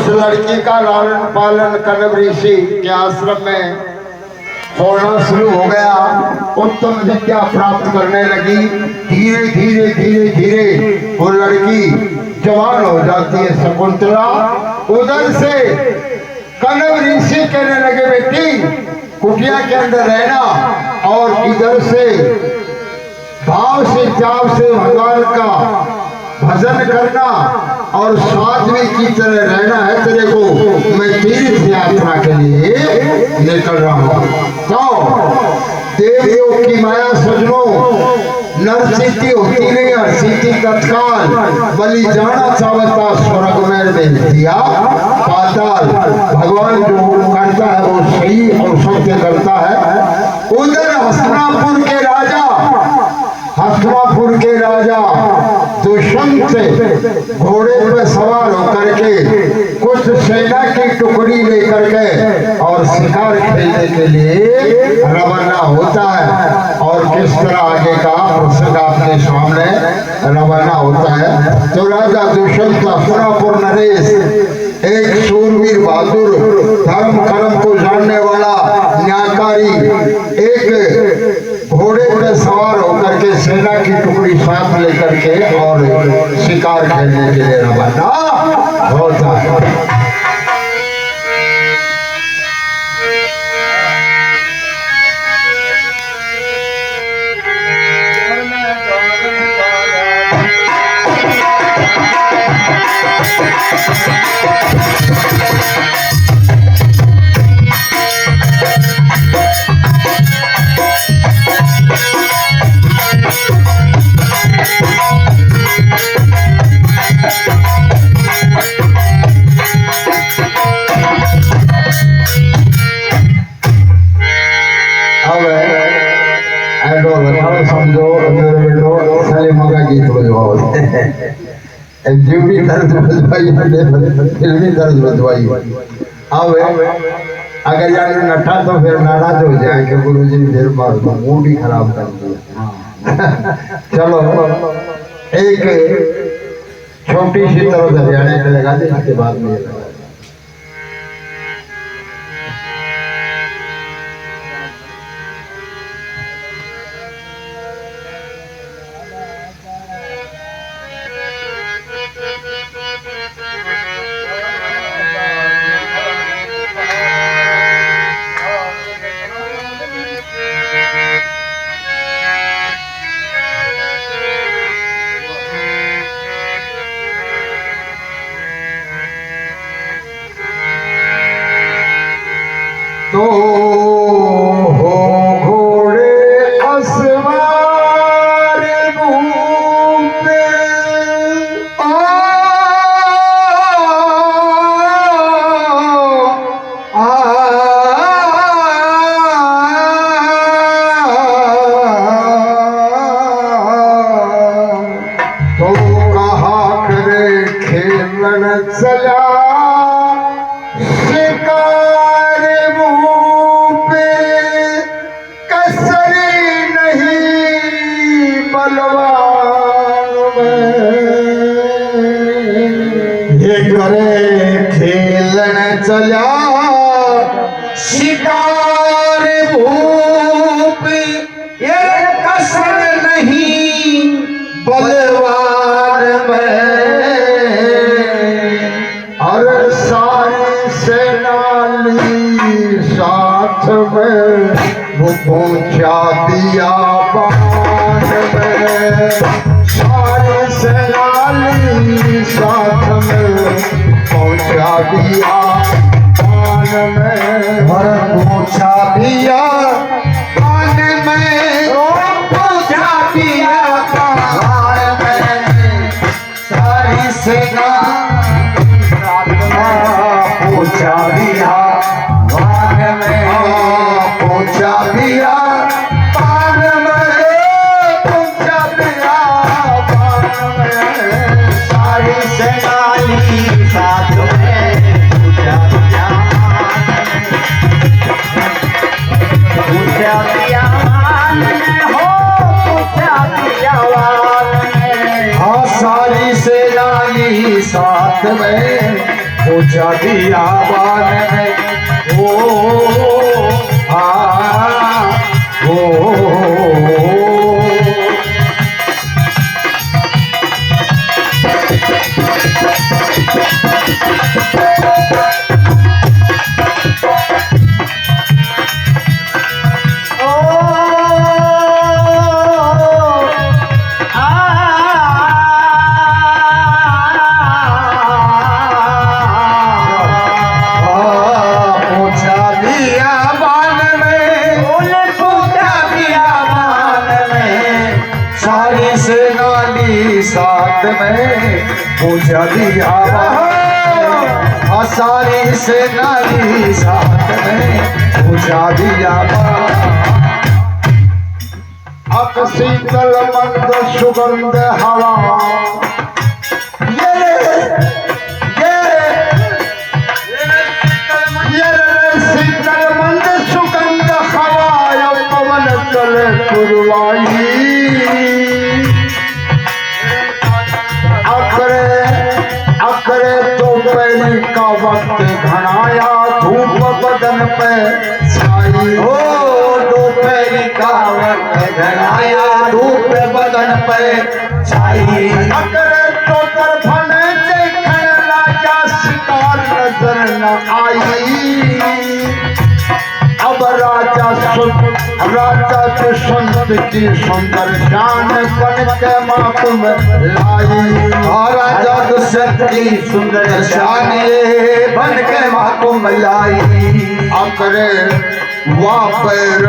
उस लड़की का लालन पालन कनव ऋषि के आश्रम में होना शुरू हो गया। उत्तम विद्या प्राप्त करने लगी। धीरे धीरे धीरे धीरे वो लड़की जवान हो जाती है शकुंतला। उधर से कनव ऋषि कहने लगे बेटी कुटिया के अंदर रहना और इधर से भाव से चाव से भगवान का भजन करना और साध्वी की तरह रहना है। तेरे को मैं तीर्थ यात्रा के लिए निकल रहा हूँ। तो देवयोग की माया सजनों नर सीति होती नहीं और सीति तत्काल बलि जाना चाहता स्वर्ग में भेज दिया पाताल। भगवान जो करता है वो सही और सत्य करता है। उधर हस्तिनापुर के राजा दुष्यंत घोड़े पर सवार होकर के कुछ सेना की टुकड़ी लेकर के और शिकार खेलने के लिए रवाना होता है। और किस तरह आगे का प्रसंग आपके सामने रवाना होता है। तो राजा दुष्यंत हस्तिनापुर नरेश एक शूरवीर बहादुर धर्म कर्म को जानने वाला न्यायकारी एक घोड़े पर सवार होकर के सेना की टुकड़ी साथ लेकर के और शिकार खेलने के लिए रवाना होता है। जीवनी दर्द बदवाई फिल्मी दर्द बदवाई। अब अगर यार नठा तो फिर नाराज हो जाए कि गुरु जी फिर मूड ही खराब कर दिया। चलो एक छोटी सी तरफ हरियाणा में लगा दे, इसके बाद में लगा तो हो घोड़े असवार घूमे तो कहा करे खेलन चला चला शिकार भूप ये कसर नहीं बलवान में। और सारी सेना ली साथ में वो पहुंचा दिया बाण में। सारी सेना ली साथ में पहुंचा दिया बाण में। और पहुंचा दिया बाण में, पहुंचा दिया बाण में। सारी सेना पहुंचा दिया बाण में, पहुंचा दिया बाण में, पहुंचा दिया बाण में। सारी सेना साथ में पूजा पूछा दिया बान में ओ साथ में पूछा दिया सारी से नाली साथ में पूछा दिया अक शीतल मंद सुगंध हवा शीतल मंद सुगंध हवा पवन चले पुरवाई दोपहरी का वक्त घनाया धूप बदन पे छाई हो दोपहरी का वक्त घनाया धूप बदन पे छाई अगर तो तरफन देखने राजा शिकार नजर न आई अब राजा दुष्यंत की सुंदर शान बन के मातम लाई राजा दुष्यंत की सुंदर शान बन के मातम लाई अकरे वह पैर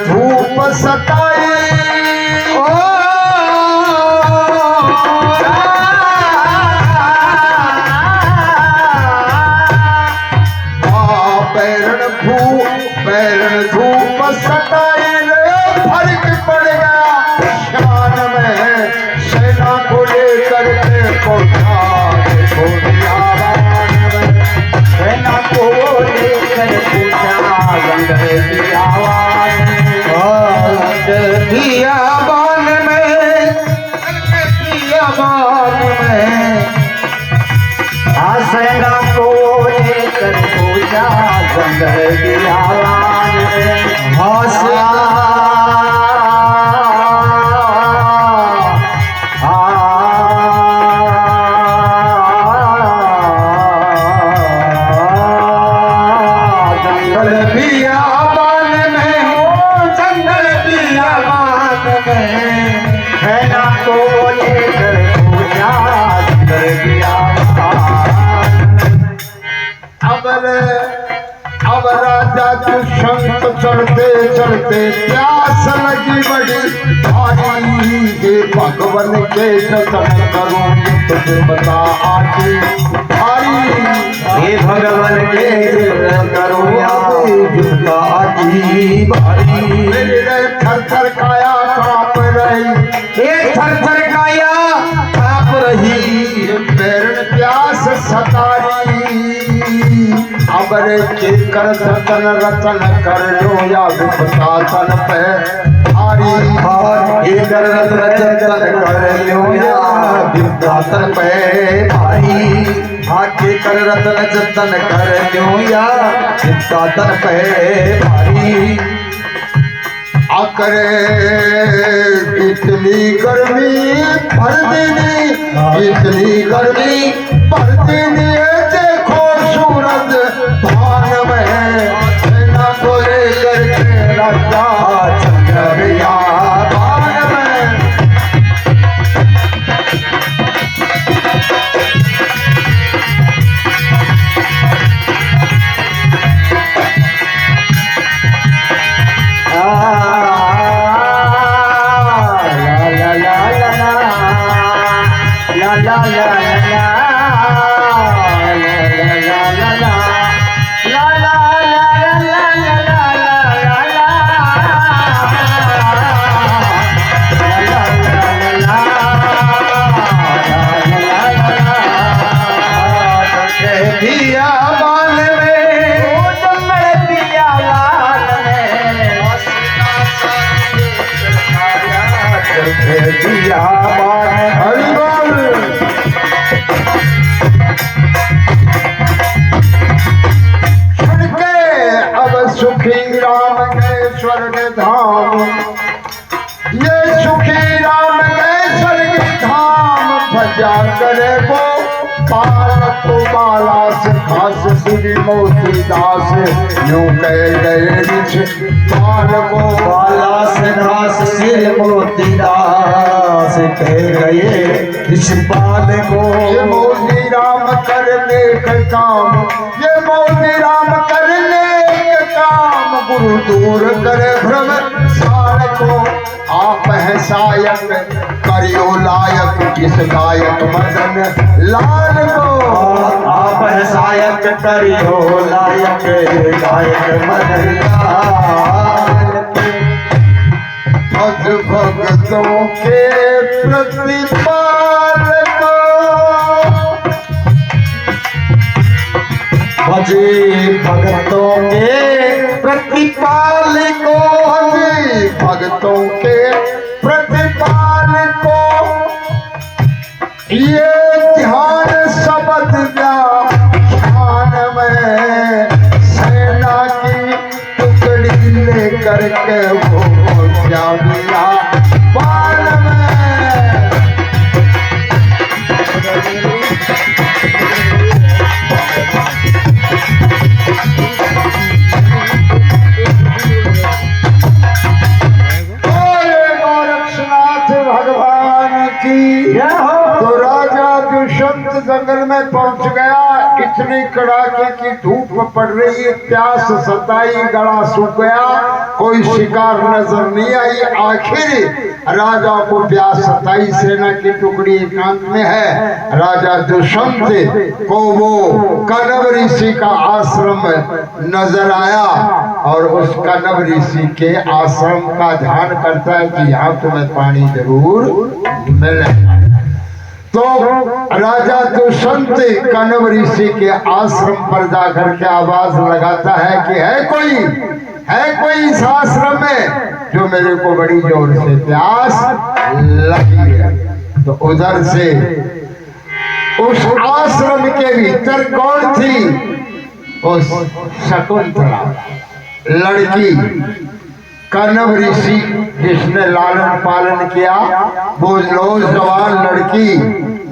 धूप सताई पैरण धूप सताई फर्क पड़ गया शान में सेना को लेकर के पहुंचा सेना को लेकर पूछा गंगे की आवाज दिया बान में सेना को लेकर पूछा गंगे की आवाज अब राजा दुष्यंत चढ़ते चढ़ते प्यास लगी बड़ी भारी ये भगवान के दर्शन करूं तुझे बता आके भारी ये भगवान के दर्शन करूं जुटा आजी भारी मेरे थर थर काया कांप रही ये थर थर काया कांप रही पैरण प्यास सतारी अबरे के कर रतन रतन कर लो या विपता तन पे भारी ये कर रतन रतन कर लो या विपता तन पे भारी आके कर रतन जतन कर लो या विपता तन पे भारी अकरे इतनी गर्मी भर देनी इतनी गर्मी भर देनी देखो सूरज भान में सेना को लेकर के राजा चंद्रया भान में श्री मोती दास यूं कह गए ऋष पाल को। बाला से दास श्री मोती दास कह गए ऋषपाल को। ये मोती राम कर देख काम, ये मोती राम कर ले काम, गुरु दूर करे भ्रम सार को। आप है सायक करियो लायक इस गायक मदन लाल को। आप है सायक करियो लायक गायक मदन लाल को। भज भक्तों के प्रतिपाल को, भजे भक्तों के प्रतिपाल को। भजे भक्तों के प्रतिपाल को। ये ध्यान शब्द ध्यान में सेना की टुकड़ी लेकर के वो क्या मिला बाल में। भगवान की तो राजा दुष्यंत जंगल में पहुंच गया। इतनी कड़ाके की धूप पड़ रही है, प्यास सताई, गला सूख गया, कोई शिकार नजर नहीं आई। आखिर राजा को प्यास सताई, सेना की टुकड़ी एकांत में है। राजा दुष्यंत को वो कण्व ऋषि का आश्रम नजर आया और उस कण्व ऋषि के आश्रम का ध्यान करता है कि यहाँ तुम्हें पानी जरूर मिले। तो राजा दुष्यंत कण्व ऋषि के आश्रम पर जाकर के आवाज लगाता है कि है कोई इस आश्रम में जो मेरे को बड़ी जोर से प्यास लगी है। तो उधर से उस आश्रम के भीतर कौन थी? उस शकुंतला लड़की, कण्व ऋषि जिसने लालन पालन किया, वो नौजवान लड़की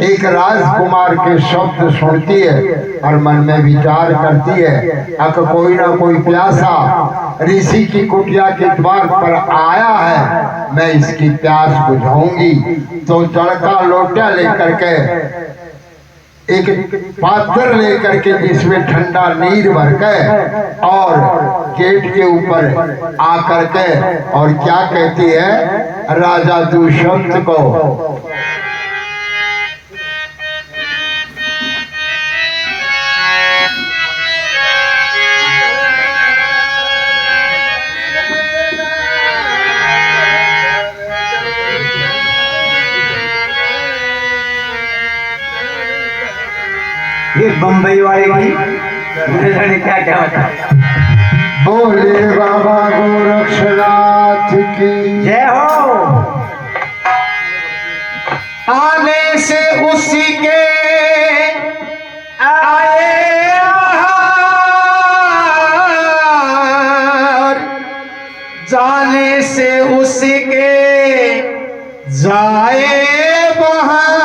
एक राजकुमार के शब्द सुनती है और मन में विचार करती है अब कोई ना कोई प्यासा ऋषि की कुटिया के द्वार पर आया है, मैं इसकी प्यास बुझाऊंगी। तो जड़का लोटा लेकर के, एक पात्र लेकर के जिसमें ठंडा नीर भर के और गेट के ऊपर आकर के और क्या कहती है राजा दुष्यंत को, ये बम्बई वाले की क्या क्या होता है। बोले बाबा गोरक्षनाथ की जय हो। आने से उसी के आए बहार, जाने से उसी के जाए बहार,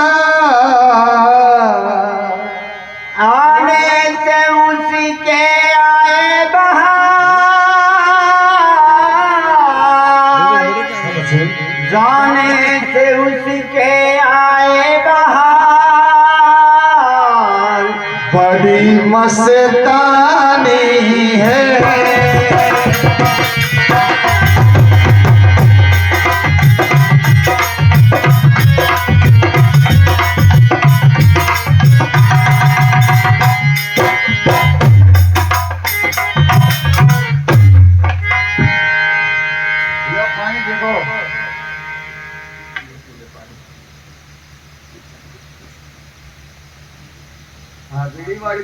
आने से उसी के आए बहार, जाने से उसी के आए बहार, बड़ी मस्तानी है। पानी देखो, हाँ बीड़ी वाली